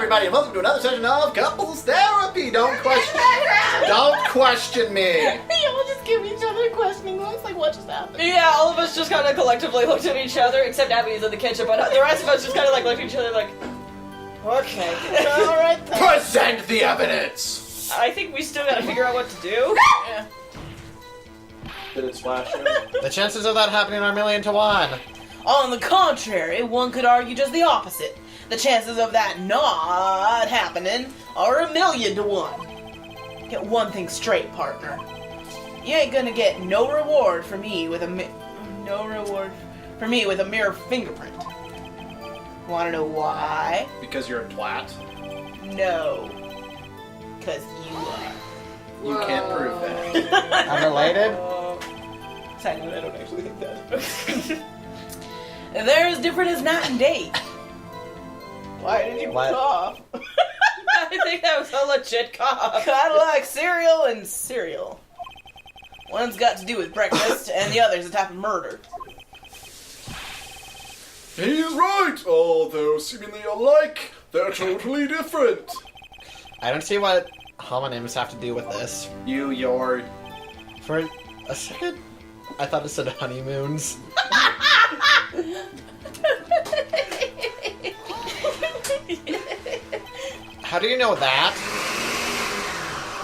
everybody, and welcome to another session of Couples Therapy. Don't question me. Y'all just give each other questioning looks like what just happened. Yeah, all of us just kind of collectively looked at each other, except Abby's in the kitchen, but the rest of us just kind of like looked at each other like, okay. Alright then. Present the evidence. I think we still gotta figure out what to do. Yeah. Did it splash you? The chances of that happening are 1,000,000 to 1. On the contrary, one could argue just the opposite. The chances of that not happening are 1,000,000 to 1. Get one thing straight, partner. You ain't gonna get no reward for me with a mere fingerprint. Wanna know why? Because you're a twat. No. 'Cause you are. You can't prove that. Unrelated? Side note, I don't actually think that. They're as different as night and day. Why did you What? cough? I think that was a legit cough. Kinda like cereal and cereal. One's got to do with breakfast, and the other's a type of murder. He is right! Although seemingly alike, they're totally different. I don't see what homonyms have to do with this. Your... For a second, I thought it said honeymoons. How do you know that?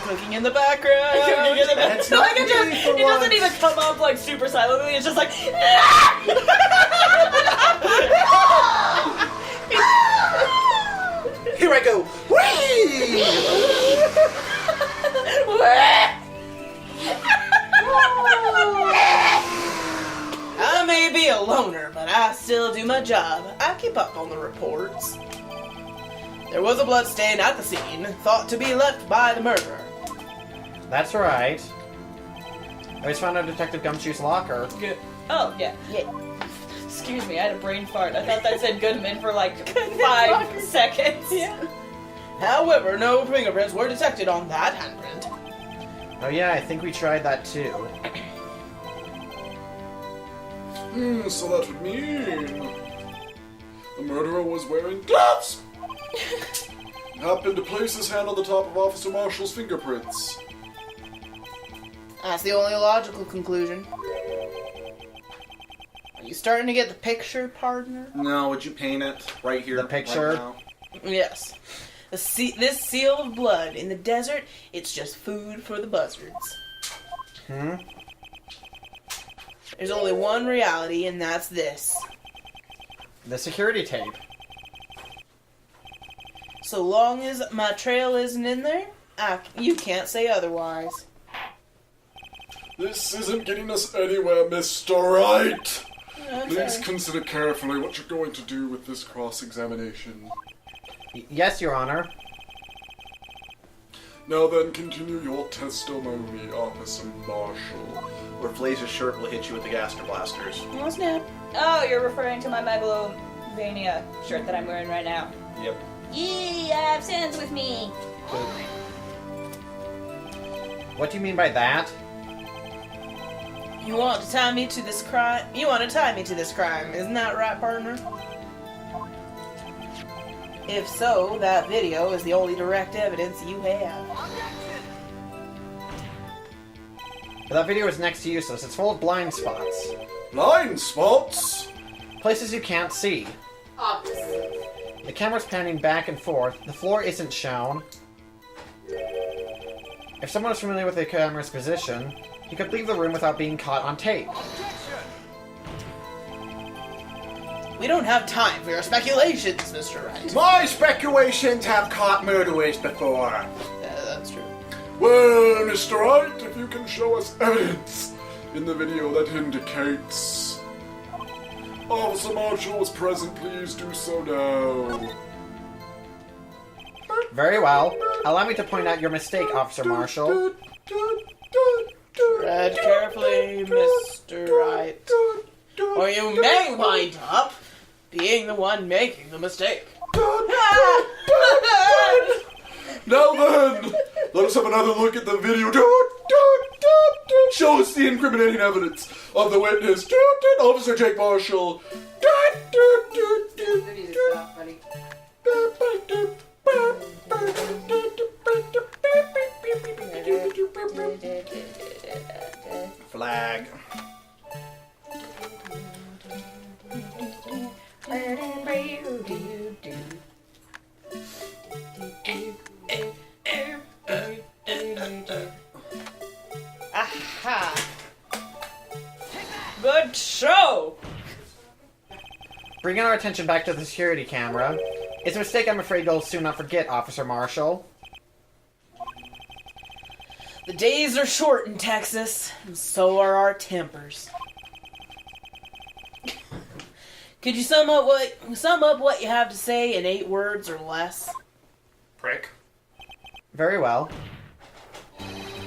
Cooking in the background. Cooking in the back. That's No, not like it me for doesn't once. even come up like super silently. It's just like. Here I go. Whee! I may be a loner, but I still do my job. I keep up on the reports. There was a bloodstain at the scene, thought to be left by the murderer. That's right. I just found out Detective Gumshoe's locker. Oh, yeah. Yeah. Excuse me, I had a brain fart. I thought that said Goodman for like 5 seconds. Yeah. However, no fingerprints were detected on that handprint. Oh yeah, I think we tried that too. So that would mean... the murderer was wearing gloves! Happened to place his hand on the top of Officer Marshall's fingerprints. That's the only logical conclusion. Are you starting to get the picture, partner? No, would you paint it right here? The picture? Right now? Yes. This seal of blood in the desert, it's just food for the buzzards. There's only one reality, and that's this. The security tape. So long as my trail isn't in there, you can't say otherwise. This isn't getting us anywhere, Mr. Wright! I'm Please sorry. consider carefully what you're going to do with this cross-examination. Yes, Your Honor. Now then, continue your testimony, Officer Marshall. Or Flaze's shirt will hit you with the gaster blasters. Oh, snap. Oh, you're referring to my Megalovania shirt that I'm wearing right now. Yep. Yee, I have Sans with me. What do you mean by that? You want to tie me to this crime? You want to tie me to this crime, isn't that right, partner? If so, that video is the only direct evidence you have. But that video is next to useless. It's full of blind spots. Blind spots? Places you can't see. The camera's panning back and forth. The floor isn't shown. If someone is familiar with the camera's position, he could leave the room without being caught on tape. We don't have time for your speculations, Mr. Wright. My speculations have caught murderers before. That's true. Well, Mr. Wright, if you can show us evidence in the video that indicates Officer Marshall was present, please do so now. Very well. Allow me to point out your mistake, Officer Marshall. Tread carefully, Mr. Wright, or you may wind up being the one making the mistake. Now then, let us have another look at the video. Show us the incriminating evidence of the witness, Officer Jake Marshall. bringing our attention back to the security camera. It's a mistake I'm afraid you'll soon not forget, Officer Marshall. The days are short in Texas, and so are our tempers. Could you sum up what you have to say in 8 words or less? Prick. Very well.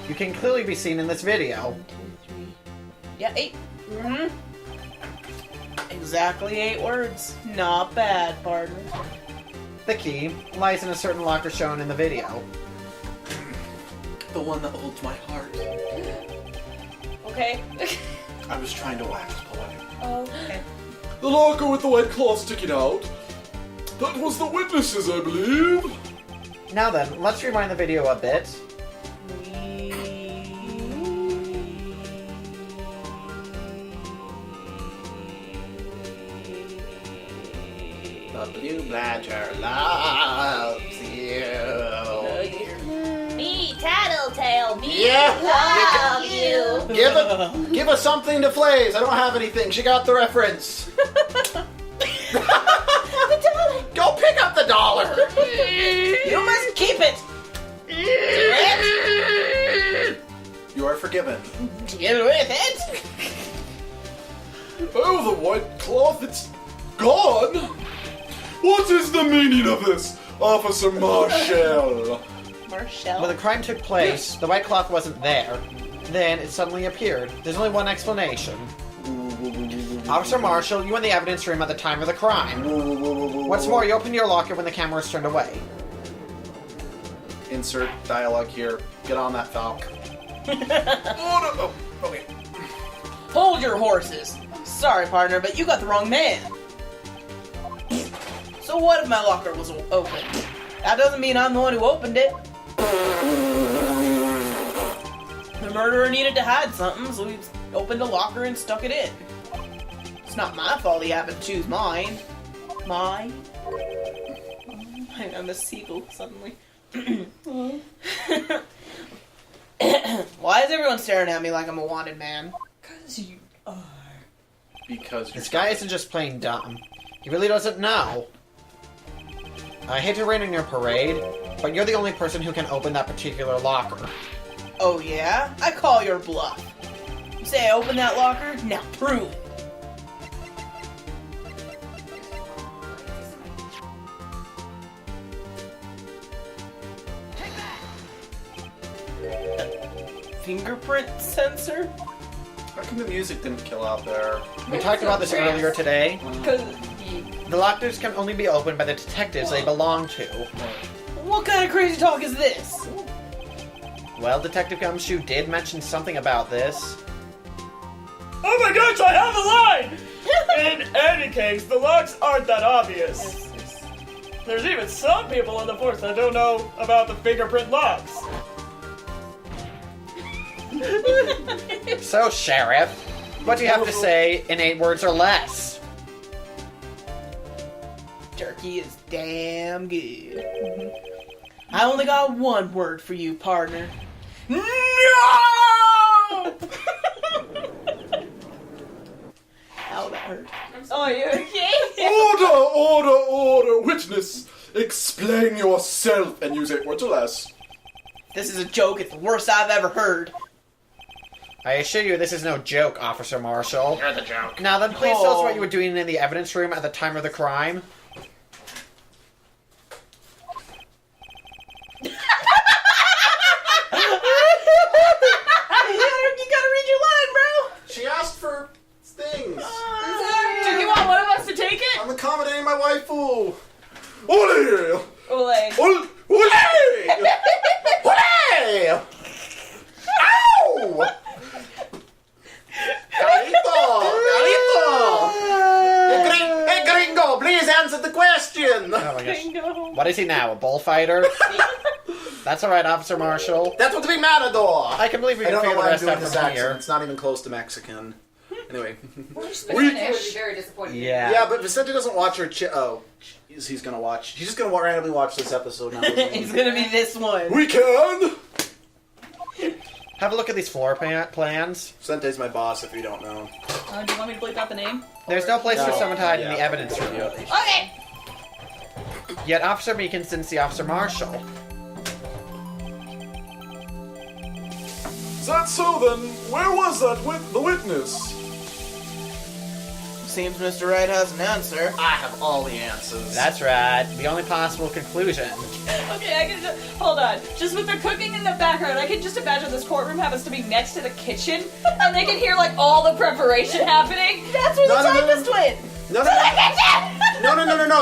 You can clearly be seen in this video. 1, 2, 3. Yeah, 8. Mm-hmm. Exactly 8 words. Not bad, partner. The key lies in a certain locker shown in the video. The one that holds my heart. Okay. I was trying to wax poetic. Oh, okay. The locker with the white cloth sticking out. That was the witnesses, I believe. Now then, let's rewind the video a bit. The blue badger loves you. Me, Tattletale, me, Yeah. love you. Give us something to Flaze. I don't have anything. She got the reference. Go pick up the dollar. You must keep it! You are forgiven. Get with it! Oh, the white cloth, it's gone. What is the meaning of this, Officer Marshall? Marshall. When the crime took place, the white cloth wasn't there. Then it suddenly appeared. There's only one explanation. Officer Marshall, you were in the evidence room at the time of the crime. What's more, you opened your locker when the camera was turned away. Insert dialogue here. Get on that Falk. Oh, okay. Hold your horses. Sorry, partner, but you got the wrong man. So what if my locker was open? That doesn't mean I'm the one who opened it. The murderer needed to hide something, so he opened a locker and stuck it in. It's not my fault he happened to choose mine. Mine? I'm a seagull, suddenly. Why is everyone staring at me like I'm a wanted man? Because you are. Because This guy isn't just plain dumb. He really doesn't know. I hate to rain on your parade, but you're the only person who can open that particular locker. Oh yeah? I call your bluff. You say I opened that locker? Now prove it. Fingerprint sensor? how come the music didn't kill out there? We talked about this earlier today. Because The lockers can only be opened by the detectives they belong to. What kind of crazy talk is this? Well, Detective Gumshoe did mention something about this. Oh my gosh, I have a line! In any case, the locks aren't that obvious. There's even some people in the force that don't know about the fingerprint locks. So, Sheriff, what do you have to say in 8 words or less? Turkey is damn good. I only got 1 word for you, partner. No! Ow, that hurt. oh, you okay? Order! Witness, explain yourself and use 8 words or less. This is a joke. It's the worst I've ever heard. I assure you this is no joke, Officer Marshall. You're the joke. Now then, please tell us what you were doing in the evidence room at the time of the crime. You gotta read your line, bro. She asked for things. Do you want one of us to take it? I'm accommodating my waifu. Ole! Ole. Ole! Hooray! Ow! Galito! Hey, gringo, please answer the question. Oh my gosh. What is he now, a bullfighter? That's alright, Officer Marshall. That would be Matador. I can believe we I can don't know figure the why I'm rest doing out this from accent. here. It's not even close to Mexican. Anyway. Vicente would be very disappointed. Yeah. Yeah, but Vicente doesn't watch her. He's gonna watch. He's just gonna randomly watch this episode now. It's gonna be this one. We can! Have a look at these floor plans. Vicente's my boss, if you don't know. Do you want me to bleep out the name? There's no place for someone to hide in the evidence room. Okay. Yet Officer Meekins didn't see Officer Marshall. Is that so then? Where was that the witness? Seems Mr. Wright has an answer. I have all the answers. That's right. The only possible conclusion. Okay, I can just, hold on. Just with the cooking in the background, I can just imagine this courtroom happens to be next to the kitchen, and they can hear like all the preparation happening. That's where the No, no, no, no. typist went! No.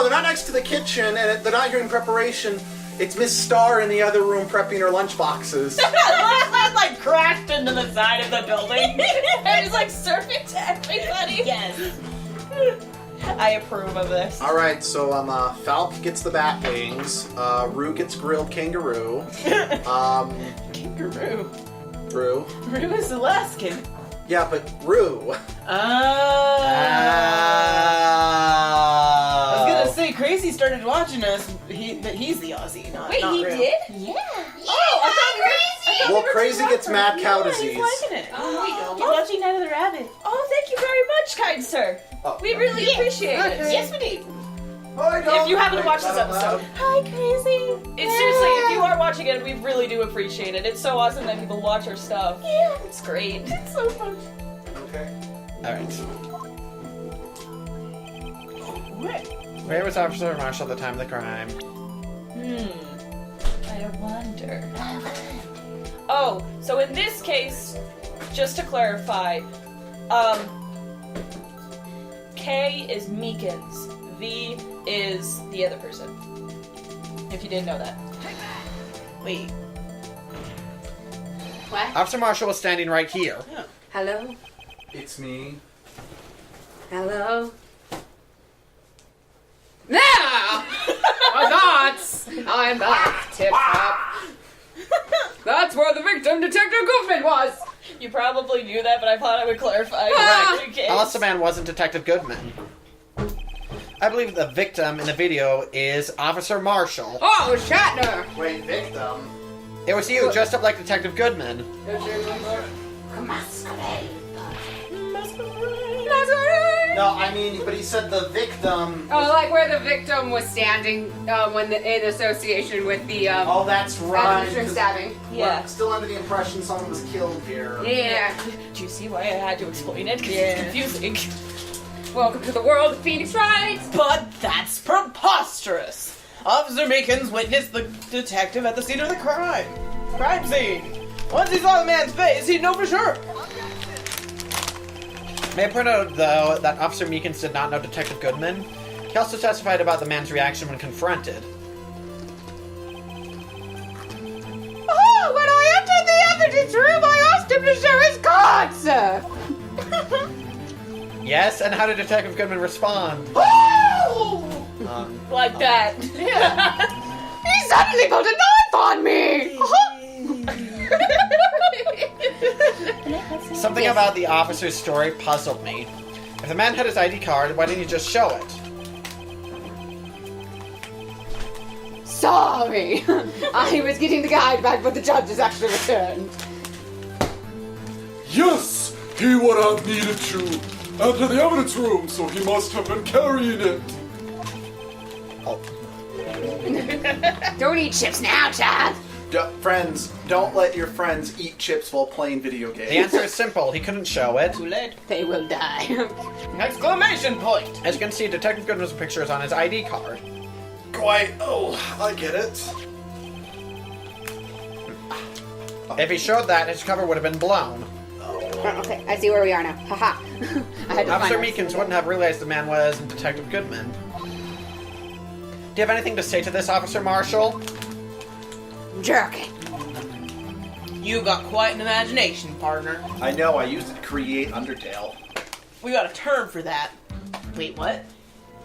They're not next to the kitchen, and they're not hearing preparation. It's Miss Starr in the other room prepping her lunch boxes. Like crashed into the side of the building. And he's like surfing to everybody. Yes. I approve of this. All right, so Falk gets the bat wings. Rue gets grilled kangaroo. Kangaroo. Rue. Rue is Alaskan. Yeah, but Rue. I was gonna say, Crazy started watching us, but he's the Aussie, not Wait, not he Rue. did? Yeah. Oh, I thought Crazy! Well, Crazy gets mad cow disease. He's liking it. Oh, He's watching Night of the Rabbit. Oh, thank you very much, kind sir. Oh, We really appreciate it. Yes, we do. If you haven't watched this episode, Hi, Crazy. it's seriously, if you are watching it, we really do appreciate it. It's so awesome that people watch our stuff. Yeah. It's great. It's so fun. Okay. Alright. What? Where was Officer Marshall at the time of the crime? I wonder. Oh, so in this case, just to clarify, K is Meekins, V is the other person. If you didn't know that. Wait. What? Officer Marshall was standing right here. Hello? It's me. Hello? Now! My thoughts! I'm back, tip top. That's where the victim, Detective Goofman, was! You probably knew that, but I thought I would clarify. Ah! in case. Unless the man wasn't Detective Goodman. I believe the victim in the video is Officer Marshall. Oh, Shatner! Wait, victim. It was you, dressed up like Detective Goodman. No, I mean, but he said the victim. Oh, like where the victim was standing in association with the Oh, that's right. Adventure 'cause stabbing. Yeah. We're still under the impression someone was killed here. Yeah. Do you see why I had to explain it? Because it's confusing. Welcome to the world of Phoenix Wright! But that's preposterous! Officer Meekins witnessed the detective at the scene of the crime scene. Once he saw the man's face, he'd know for sure. May I point out, though, that Officer Meekins did not know Detective Goodman? He also testified about the man's reaction when confronted. Oh, when I entered the evidence room, I asked him to show his card, sir! Yes, and how did Detective Goodman respond? Like that. He suddenly pulled a knife on me! Something about the officer's story puzzled me. If the man had his ID card, why didn't he just show it? Sorry! I was getting the guide back, but the judge has actually returned. Yes, he would have needed to enter the evidence room, so he must have been carrying it. Don't eat chips now, Chad! Friends, don't let your friends eat chips while playing video games. The answer is simple. He couldn't show it. Too late. They will die. Exclamation point! As you can see, Detective Goodman's picture is on his ID card. Quite. Oh, I get it. If he showed that, his cover would have been blown. Okay, I see where we are now. Haha. I had to Officer find Meekins wouldn't have realized the man was Detective Goodman. Do you have anything to say to this, Officer Marshall? Jerky. You got quite an imagination, partner. I know, I used it to create Undertale. We got a term for that. Wait, what?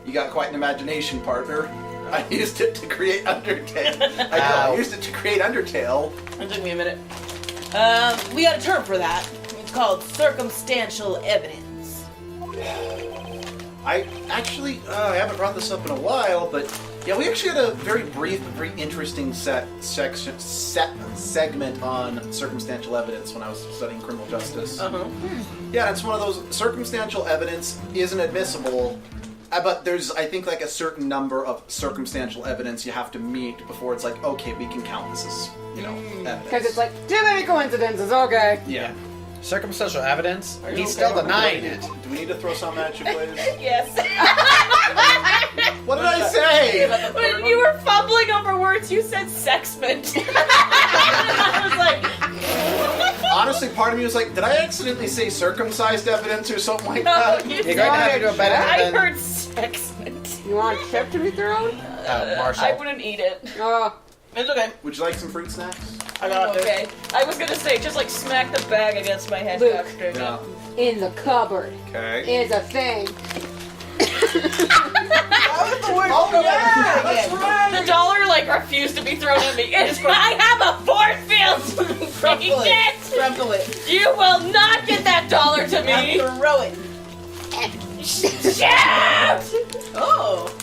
You got quite an imagination, partner. I used it to create Undertale. I know, I used it to create Undertale. It took me a minute. We got a term for that. It's called circumstantial evidence. I actually, I haven't brought this up in a while, but Yeah, we actually had a very brief but very interesting segment on circumstantial evidence when I was studying criminal justice. Yeah, it's one of those circumstantial evidence isn't admissible, but there's, I think, like a certain number of circumstantial evidence you have to meet before it's like, okay, we can count this as, evidence. Because it's like, too many coincidences, okay. Yeah. Circumstantial evidence? He's still denying it. Do we need to throw something at you, please? Yes. What did I say? When you were fumbling over words, you said sexment. I was like, Honestly, part of me was like, did I accidentally say circumcised evidence or something like that? you You're going to have to do a better I than heard sexment. You want chip to be thrown? Marshall. I wouldn't eat it. Oh. It's okay. Would you like some fruit snacks? I got this. Okay. I was gonna say, just like smack the bag against my head. Luke. Doctor. No. In the cupboard Okay. is a thing. The dollar like refused to be thrown at me. I have a force field. Crumple Take it. it. Crumple it. You will not get that dollar to me. Throw it. Shout! Oh.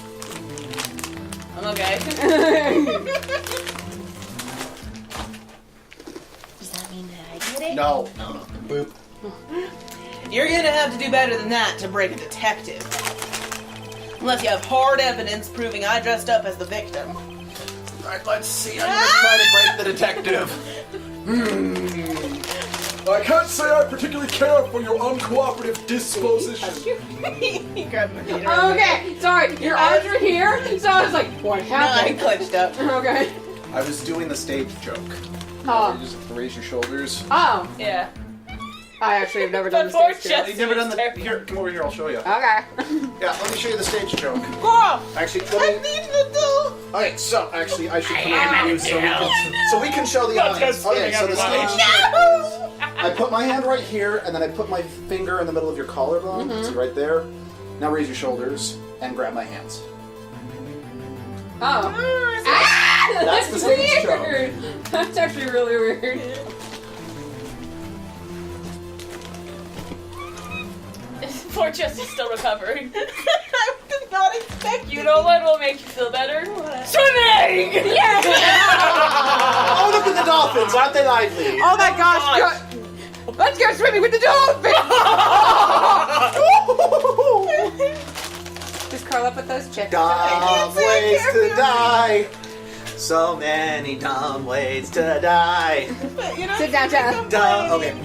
I'm okay. Does that mean that I did it? No. Boop. You're gonna have to do better than that to break a detective. Unless you have hard evidence proving I dressed up as the victim. Alright, let's see. I'm gonna try to break the detective. I can't say I particularly care for your uncooperative disposition. He grabbed my feet. Okay, sorry, your arms are here, so I was like, what No, I happened? clenched up. Okay. I was doing the stage joke. Oh. You just raise your shoulders. Oh, Yeah. I actually have never done the Before stage joke. You've never done the... Here, come over here, I'll show you. Okay. Yeah, let me show you the stage joke. Whoa! Actually, I let me... need the doll. Alright, so, actually, I should come over to you so we can show the Let's go audience. Okay, so the swimming, stage joke is... I put my hand right here, and then I put my finger in the middle of your collarbone. See, right there. Now raise your shoulders, and grab my hands. Oh. Ah, That's the stage joke. weird. That's actually really weird. Poor Jesse's still recovering. I did not expect You know what will make you feel better? Swimming! Yeah! Oh, look at the dolphins! Aren't they lively? Oh my gosh! Let's go swimming with the dolphin! Just curl up with those chips. Dumb ways to die. So many dumb ways to die. Sit down, child. Dumb. Okay.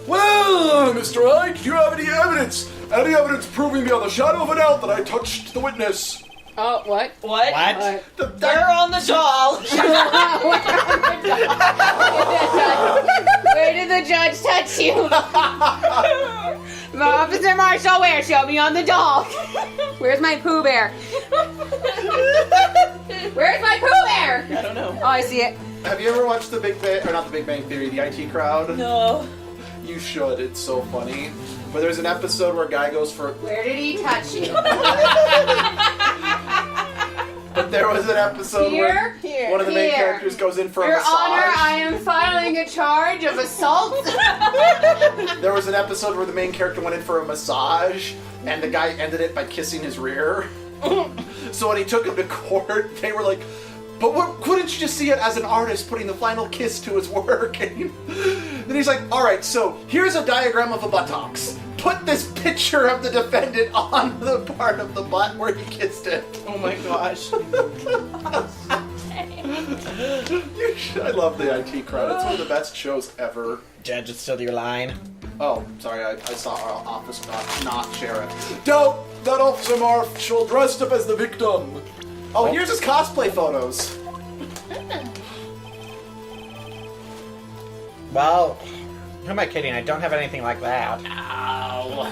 Well, Mr. Ike, do you have any evidence? Any evidence proving beyond the shadow of a doubt that I touched the witness? Oh, what? What? What? They're on the doll. Where did the judge touch you? Officer Marshall, where? Show me on the doll. Where's my Pooh Bear? Where's my Pooh Bear? I don't know. Oh, I see it. Have you ever watched The Big Bang, or not The Big Bang Theory, the IT Crowd? No. You should. It's so funny. But there's an episode where a guy goes for. Where did he touch you? But there was an episode where Here? one of the main Here. characters goes in for a Your massage. Honor, I am filing a charge of assault. There was an episode where the main character went in for a massage, and the guy ended it by kissing his rear. So when he took him to court, they were like, but couldn't you just see it as an artist putting the final kiss to his work? And then he's like, alright, so here's a diagram of a buttocks. Put this picture of the defendant on the part of the butt where he kissed it. Oh my gosh. I love the IT Crowd. It's one of the best shows ever. Judge, it's still your line. Oh, sorry, I saw our office not sheriff. Doubt that Officer Marshall dressed up as the victim. Oh, here's his cosplay photos. Well, who am I kidding? I don't have anything like that. Ow.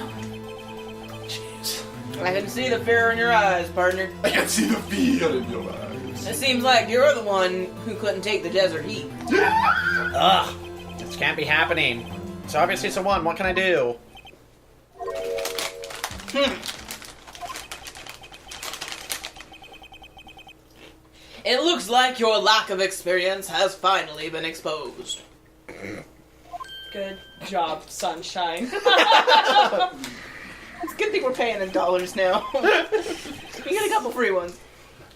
Jeez. I can see the fear in your eyes, partner. I can see the fear in your eyes. It seems like you're the one who couldn't take the desert heat. Ugh, this can't be happening. So obviously it's a 1. What can I do? It looks like your lack of experience has finally been exposed. Good job, sunshine. It's a good thing we're paying in dollars now. We gotta couple free ones.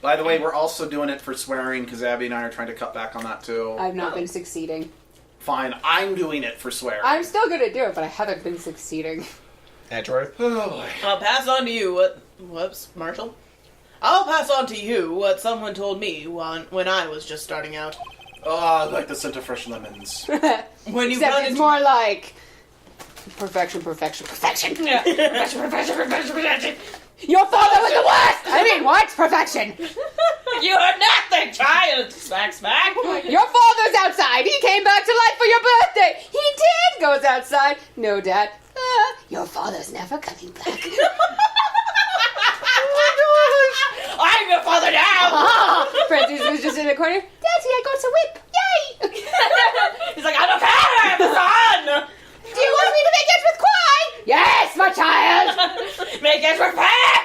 By the way, we're also doing it for swearing because Abby and I are trying to cut back on that too. I've not been succeeding. Fine, I'm doing it for swearing. I'm still gonna do it, but I haven't been succeeding. Edgeworth. Oh boy. I'll pass on to you what... Whoops, Marshall? I'll pass on to you what someone told me when I was just starting out. Oh, I like the scent of fresh lemons. When you Except run it's into... more like perfection, perfection, perfection. Yeah. Perfection, perfection, perfection, perfection. Your father was the worst! I mean, what? Perfection. You are nothing, child! Smack, smack! Your father's outside. He came back to life for your birthday. He did goes outside. No, Dad. Your father's never coming back. I'm your father now! Francis was just in the corner. Daddy, I got a whip. Yay! He's like, I don't care, son! Do you want me to make it with Quai? Yes, my child. Make it with Pat!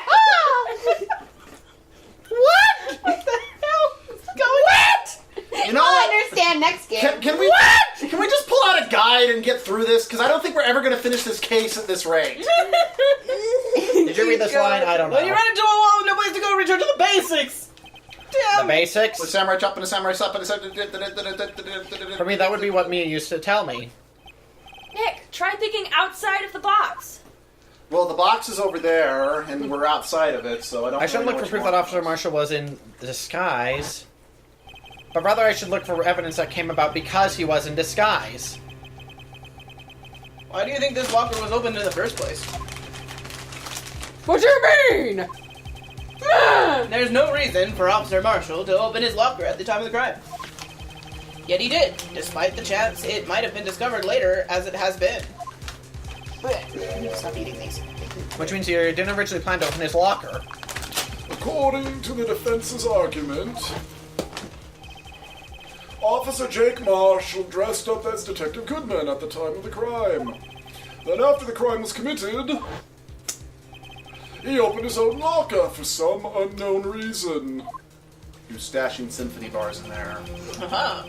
What? What the hell is going on? You know I'll what? understand next game. Can we just pull out a guide and get through this? Because I don't think we're ever going to finish this case at this rate. Did you read this line? I don't know. When you run into a wall with no place to go, return to the basics! The Damn! basics? The samurai chop and a samurai slap and a For me, that would be what Mia used to tell me. Nick, try thinking outside of the box. Well, the box is over there, and we're outside of it, so I don't I shouldn't really look know for what proof you that want. Officer Marshall was in disguise, but rather I should look for evidence that came about because he was in disguise. Why do you think this locker was opened in the first place? What do you mean? There's no reason for Officer Marshall to open his locker at the time of the crime. Yet he did, despite the chance it might have been discovered later, as it has been. Stop eating these. Which means you didn't originally plan to open his locker. According to the defense's argument, Officer Jake Marshall dressed up as Detective Goodman at the time of the crime. Then after the crime was committed, he opened his own locker for some unknown reason. He was stashing symphony bars in there. Uh-huh.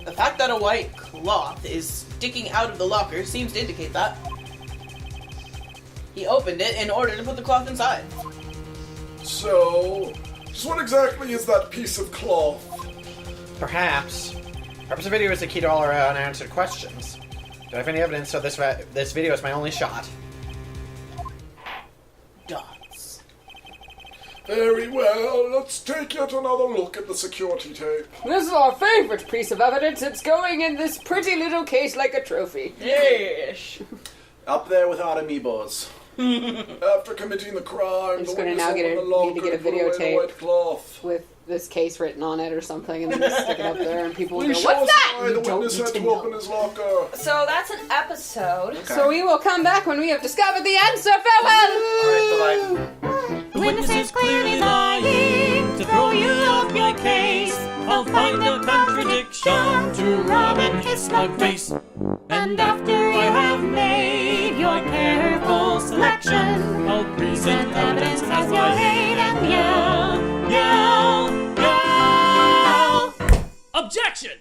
The fact that a white cloth is sticking out of the locker seems to indicate that. He opened it in order to put the cloth inside. So, just what exactly is that piece of cloth? Perhaps. Perhaps the video is the key to all our unanswered questions. Do I have any evidence so this video is my only shot? Dots. Very well, let's take yet another look at the security tape. This is our favorite piece of evidence. It's going in this pretty little case like a trophy. Yes. Up there without amiibos. After committing the crime, I'm just the gonna witness now opened get a- the locker need to get a and put away the videotape. white cloth. With this case written on it or something, and then just stick it up there, and people will Please go, show "What's us that?" why You the don't witness need had to to know. open his locker. So that's an episode. So we will come back when we have discovered the answer. Farewell. Alright, bye-bye. The witness is clearly lying to throw you off your case. I'll find a contradiction to rob and kiss my face. And after I have made your careful selection, I'll present evidence as your hate and yell, yell, yell. Objection!